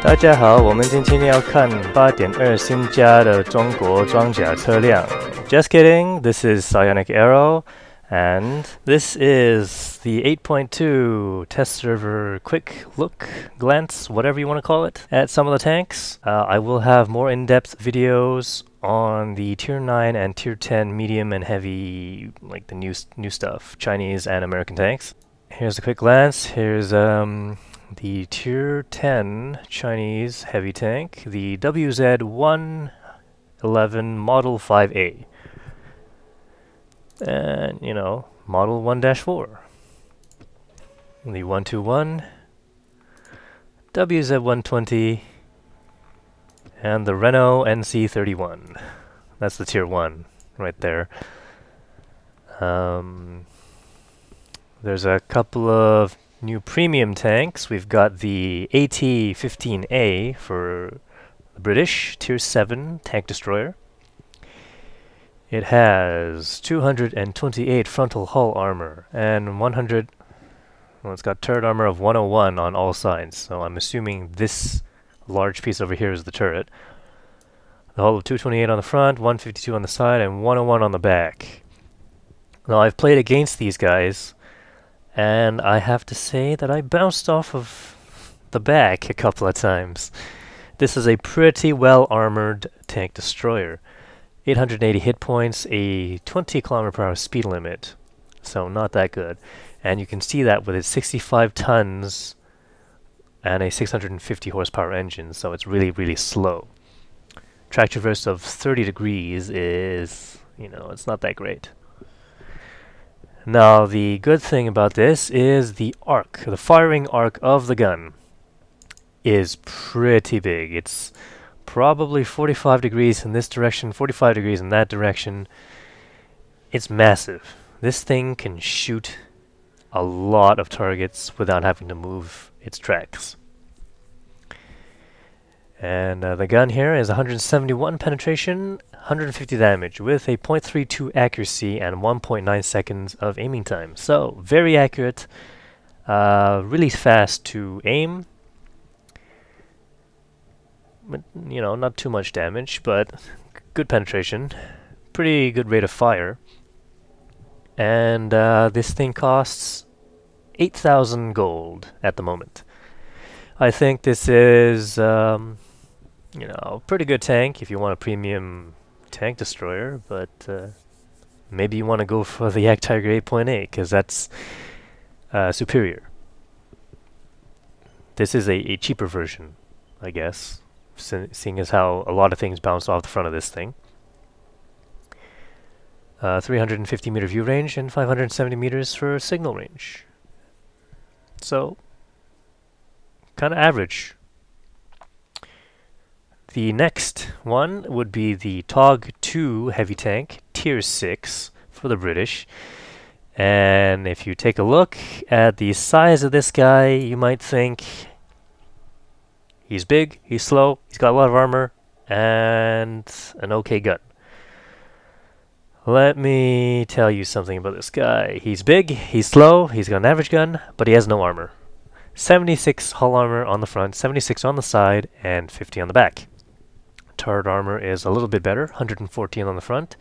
大家好，我们今天要看8.2新加的中国装甲车辆。Just kidding, this is Psionic Arrow, and this is the 8.2 test server quick look, glance, whatever you want to call it, at some of the tanks. I will have more in-depth videos on the Tier 9 and Tier 10 medium and heavy, like the new stuff, Chinese and American tanks. Here's a quick glance. Here's the Tier 10 Chinese heavy tank, the WZ-111 Model 5A. And, you know, Model 1-4. The 121, WZ-120, and the Renault NC-31. That's the Tier 1 right there. There's a couple of new premium tanks. We've got the AT-15A for the British Tier 7 Tank Destroyer. It has 228 frontal hull armor and 100. Well, it's got turret armor of 101 on all sides, so I'm assuming this large piece over here is the turret. The hull of 228 on the front, 152 on the side, and 101 on the back. Now, I've played against these guys, and I have to say that I bounced off of the back a couple of times. This is a pretty well-armored tank destroyer. 880 hit points, a 20 km/h speed limit, so not that good. And you can see that with its 65 tons and a 650 horsepower engine, so it's really, really slow. Track traverse of 30 degrees is, you know, it's not that great. Now, the good thing about this is the arc. The firing arc of the gun is pretty big. It's probably 45 degrees in this direction, 45 degrees in that direction. It's massive. This thing can shoot a lot of targets without having to move its tracks. And the gun here is 171 penetration, 150 damage, with a .32 accuracy and 1.9 seconds of aiming time. So, very accurate, really fast to aim. But, you know, not too much damage, but good penetration. Pretty good rate of fire. And this thing costs 8,000 gold at the moment. I think this is, you know, pretty good tank if you want a premium tank destroyer, but maybe you want to go for the Yak Tiger 8.8 because that's superior. This is a cheaper version, I guess, seeing as how a lot of things bounce off the front of this thing. 350 meter view range and 570 meters for signal range. So, kind of average. The next one would be the TOGII heavy tank, Tier 6 for the British. And if you take a look at the size of this guy, you might think he's big, he's slow, he's got a lot of armor, and an okay gun. Let me tell you something about this guy. He's big, he's slow, he's got an average gun, but he has no armor. 76 hull armor on the front, 76 on the side, and 50 on the back. Turret armor is a little bit better, 114 on the front,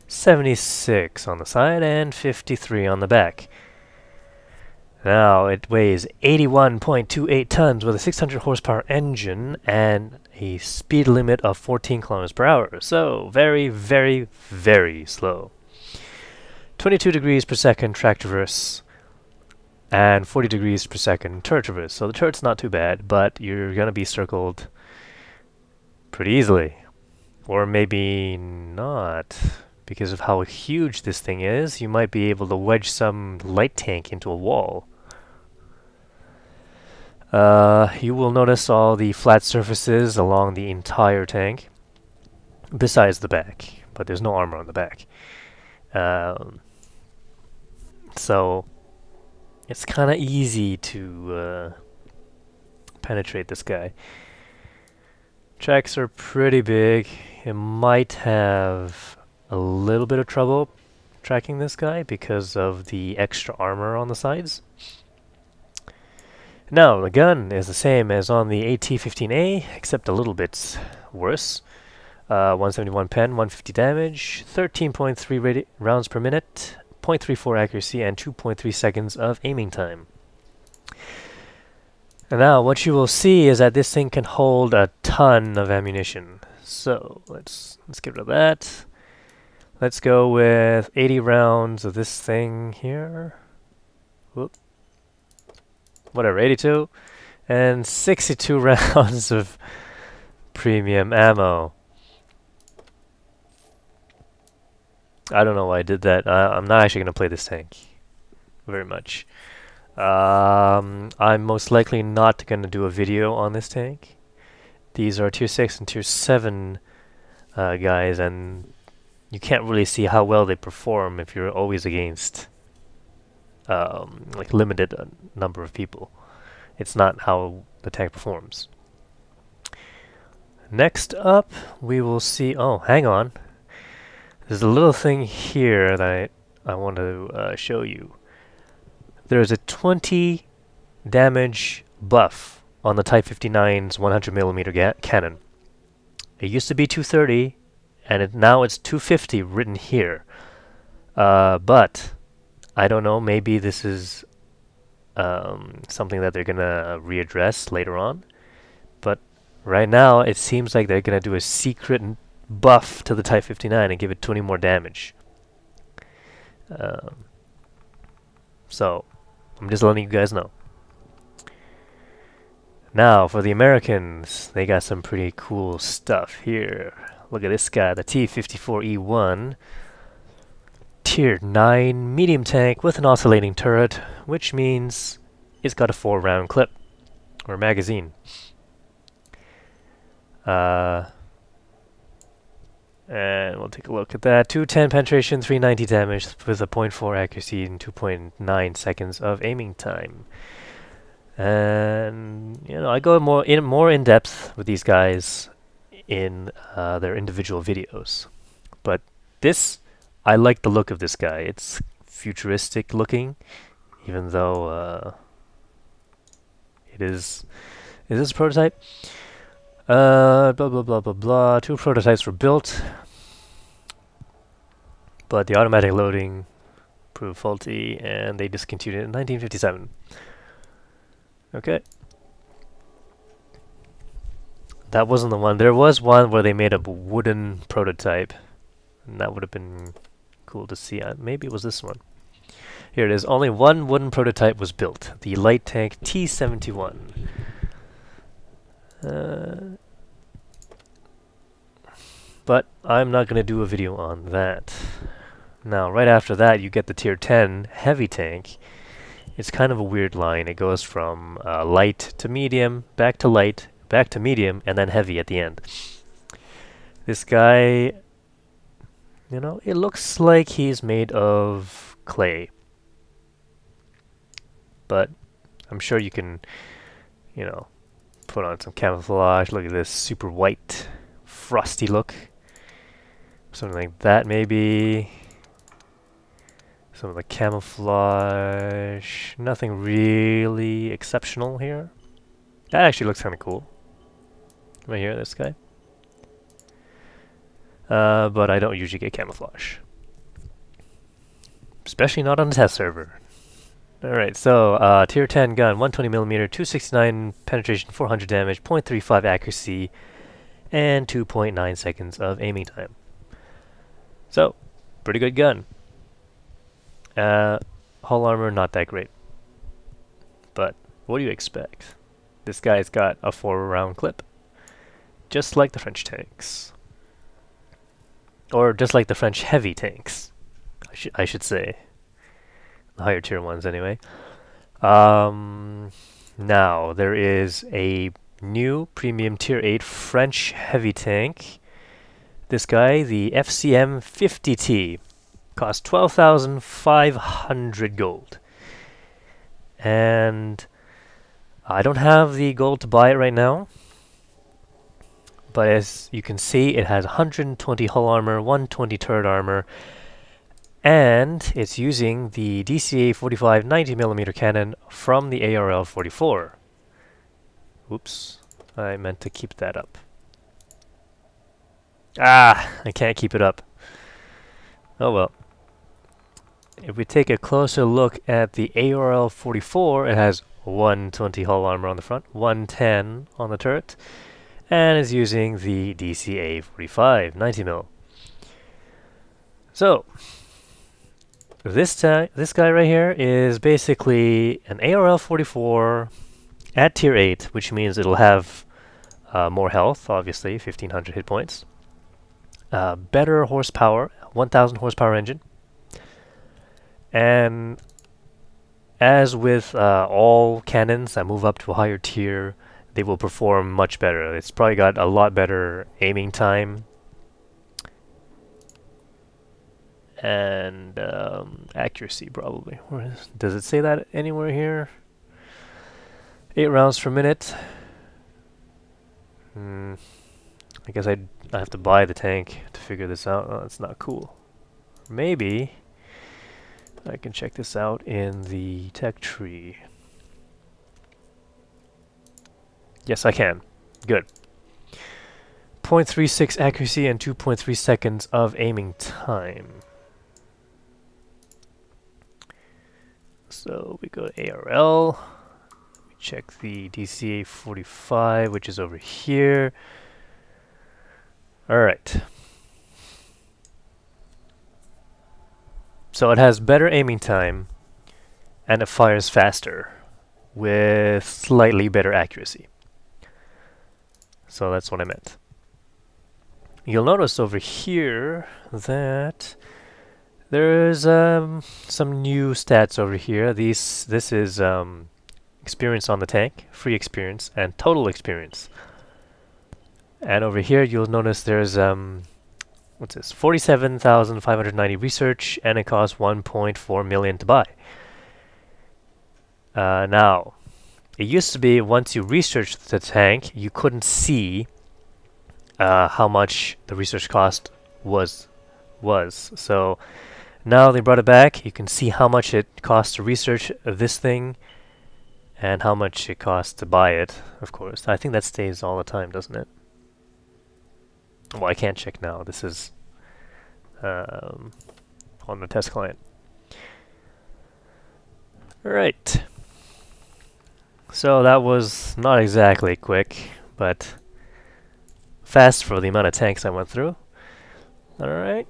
76 on the side, and 53 on the back. Now, it weighs 81.28 tons with a 600 horsepower engine and a speed limit of 14 km/h. So, very, very, very slow. 22 degrees per second track traverse and 40 degrees per second turret traverse. So the turret's not too bad, but you're going to be circled pretty easily. Or maybe not. Because of how huge this thing is, you might be able to wedge some light tank into a wall. You will notice all the flat surfaces along the entire tank, besides the back, but there's no armor on the back. So, it's kind of easy to penetrate this guy. Tracks are pretty big. It might have a little bit of trouble tracking this guy because of the extra armor on the sides. Now, the gun is the same as on the AT-15A, except a little bit worse. 171 pen, 150 damage, 13.3 rounds per minute, 0.34 accuracy, and 2.3 seconds of aiming time. And now, what you will see is that this thing can hold a ton of ammunition. So, let's get rid of that. Let's go with 80 rounds of this thing here. Whoop. Whatever, 82. And 62 rounds of premium ammo. I don't know why I did that. I'm not actually going to play this tank very much. I'm most likely not going to do a video on this tank. These are tier 6 and tier 7 guys, and you can't really see how well they perform if you're always against like limited number of people. It's not how the tank performs. Next up, we will see... Oh, hang on. There's a little thing here that I want to show you. There's a 20 damage buff on the Type 59's 100mm cannon. It used to be 230, and now it's 250 written here. But I don't know, maybe this is something that they're gonna readdress later on. But right now, it seems like they're gonna do a secret buff to the Type 59 and give it 20 more damage. So, I'm just letting you guys know. Now, for the Americans, they got some pretty cool stuff here. Look at this guy, the T-54E1. Tier 9 medium tank with an oscillating turret, which means it's got a 4-round clip, or magazine. And we'll take a look at that. 210 penetration, 390 damage with a 0.4 accuracy and 2.9 seconds of aiming time. And you know, I go more in depth with these guys in their individual videos. But this, I like the look of this guy. It's futuristic looking, even though it is. Is this a prototype? Blah blah blah blah blah. 2 prototypes were built, but the automatic loading proved faulty, and they discontinued it in 1957. Okay. That wasn't the one. There was one where they made a wooden prototype, and that would have been cool to see. Maybe it was this one. Here it is. Only one wooden prototype was built. The light tank T-71. But I'm not going to do a video on that. Now, right after that, you get the tier 10 heavy tank. It's kind of a weird line. It goes from light to medium, back to light, back to medium, and then heavy at the end. This guy, you know, it looks like he's made of clay. But I'm sure you can, you know, put on some camouflage. Look at this super white, frosty look. Something like that, maybe. Some of the camouflage. Nothing really exceptional here. That actually looks kind of cool. Right here, this guy. But I don't usually get camouflage. Especially not on the test server. Alright, so tier 10 gun, 120mm, 269 penetration, 400 damage, 0.35 accuracy, and 2.9 seconds of aiming time. So, pretty good gun. Hull armor, not that great. But, what do you expect? This guy's got a 4-round clip. Just like the French tanks. Or just like the French heavy tanks, I should say. The higher tier ones, anyway. Now, there is a new premium tier 8 French heavy tank. This guy, the FCM 50T, costs 12,500 gold. And I don't have the gold to buy it right now. But as you can see, it has 120 hull armor, 120 turret armor, and it's using the DCA 45 90mm cannon from the ARL 44. Oops, I meant to keep that up. Ah, I can't keep it up. Oh well. If we take a closer look at the ARL-44, it has 120 hull armor on the front, 110 on the turret, and is using the DCA-45 90mm. So, this guy right here is basically an ARL-44 at tier 8, which means it'll have more health, obviously, 1500 hit points. Better horsepower, 1000 horsepower engine. And as with all cannons that move up to a higher tier, they will perform much better. It's probably got a lot better aiming time and accuracy, probably. Does it say that anywhere here? 8 rounds per minute. I guess I have to buy the tank to figure this out. Oh, that's not cool. Maybe I can check this out in the tech tree. Yes, I can. Good. 0.36 accuracy and 2.3 seconds of aiming time. So we go to ARL. We check the DCA-45, which is over here. Alright. So it has better aiming time, and it fires faster, with slightly better accuracy. So that's what I meant. You'll notice over here that there's some new stats over here. This is experience on the tank, free experience, and total experience. And over here you'll notice there's what's this? 47,590 research, and it costs 1.4 million to buy. Now, it used to be once you researched the tank, you couldn't see how much the research cost was. So now they brought it back. You can see how much it costs to research this thing, and how much it costs to buy it. Of course, I think that stays all the time, doesn't it? Well, I can't check now. This is on the test client. Alright. So that was not exactly quick, but fast for the amount of tanks I went through. Alright.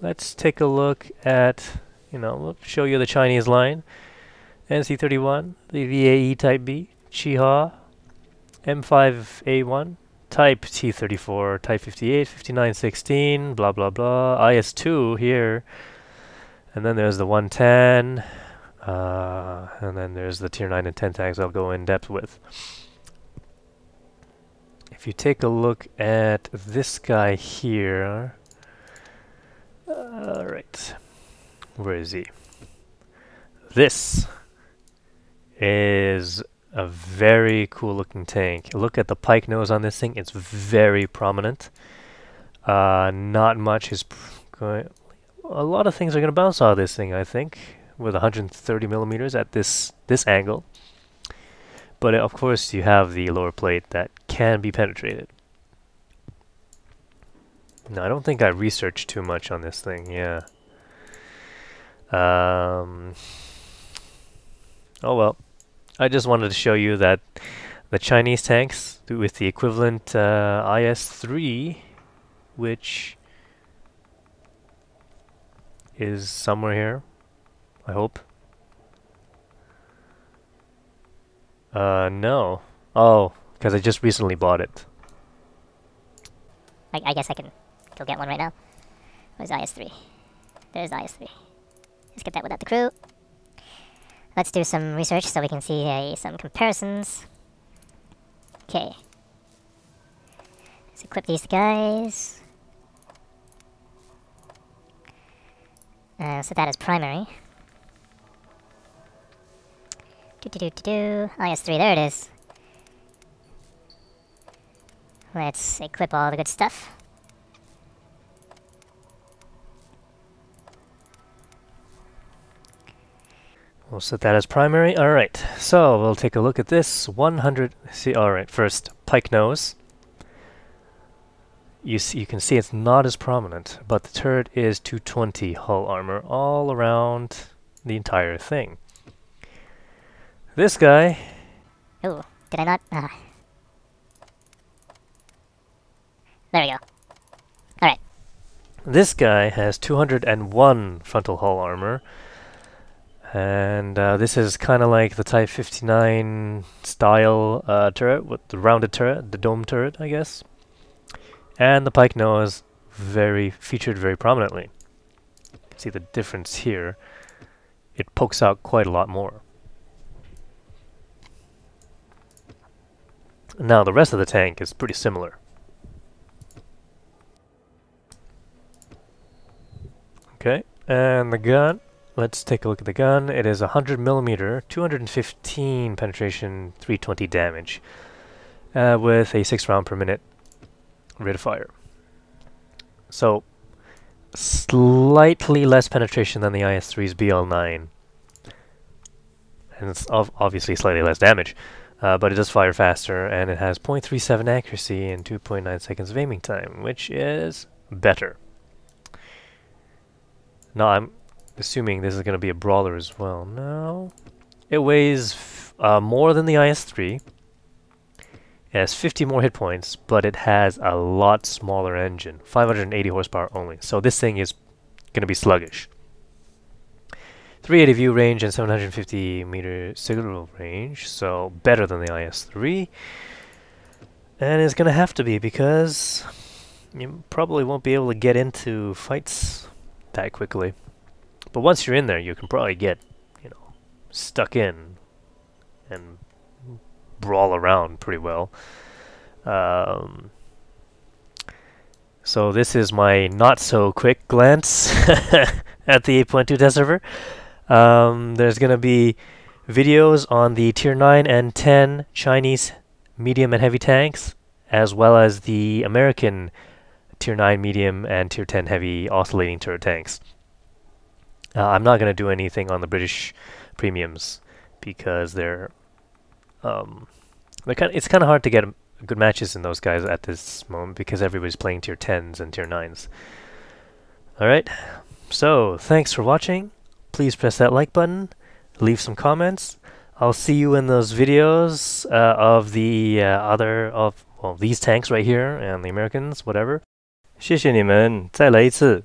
Let's take a look at, we'll show you the Chinese line. NC-31, the VAE Type B, Chiha, M5A1, Type T-34, Type 58, 5916, blah blah blah, IS-2 here, and then there's the 110, and then there's the Tier 9 and 10 tags I'll go in depth with. If you take a look at this guy here, right, where is he? This is a very cool looking tank. Look at the pike nose on this thing. It's very prominent. Not much is going. A lot of things are going to bounce out of this thing, I think, with 130 millimeters at this angle. But of course, you have the lower plate that can be penetrated. No, I don't think I researched too much on this thing. Yeah. Oh well. I just wanted to show you that the Chinese tanks with the equivalent IS-3, which is somewhere here, I hope. No. Oh, because I just recently bought it. I guess I can go get one right now. Where's IS-3? There's IS-3. Let's get that without the crew. Let's do some research so we can see some comparisons. Okay. Let's equip these guys. Set that as primary. IS-3, there it is. Let's equip all the good stuff. We'll set that as primary. Alright, so we'll take a look at this. 100... See, alright, first, pike nose. You can see it's not as prominent, but the turret is 220 hull armor all around the entire thing. This guy... Ooh, did I not? There we go. Alright. This guy has 201 frontal hull armor. And this is kind of like the Type 59 style turret, with the rounded turret, the dome turret, I guess. And the pike nose featured very prominently. You can see the difference here. It pokes out quite a lot more. Now the rest of the tank is pretty similar. Okay, and the gun. Let's take a look at the gun. It is 100mm, 215 penetration, 320 damage, with a 6 round per minute rate of fire. So, slightly less penetration than the IS-3's BL-9, and it's obviously slightly less damage, but it does fire faster, and it has 0.37 accuracy and 2.9 seconds of aiming time, which is better. Now I'm assuming this is going to be a brawler as well. No. It weighs more than the IS-3. It has 50 more hit points, but it has a lot smaller engine. 580 horsepower only. So this thing is going to be sluggish. 380 view range and 750 meter signal range. So better than the IS-3. And it's going to have to be because you probably won't be able to get into fights that quickly. But once you're in there, you can probably get, stuck in and brawl around pretty well. So this is my not so quick glance at the 8.2 test server. There's going to be videos on the Tier 9 and 10 Chinese medium and heavy tanks, as well as the American Tier 9 medium and Tier 10 heavy oscillating turret tanks. I'm not going to do anything on the British premiums because it's kind of hard to get good matches in those guys at this moment because everybody's playing Tier 10s and Tier 9s. Alright, so thanks for watching. Please press that like button, leave some comments. I'll see you in those videos of the these tanks right here and the Americans, whatever. 谢谢你们，再来一次。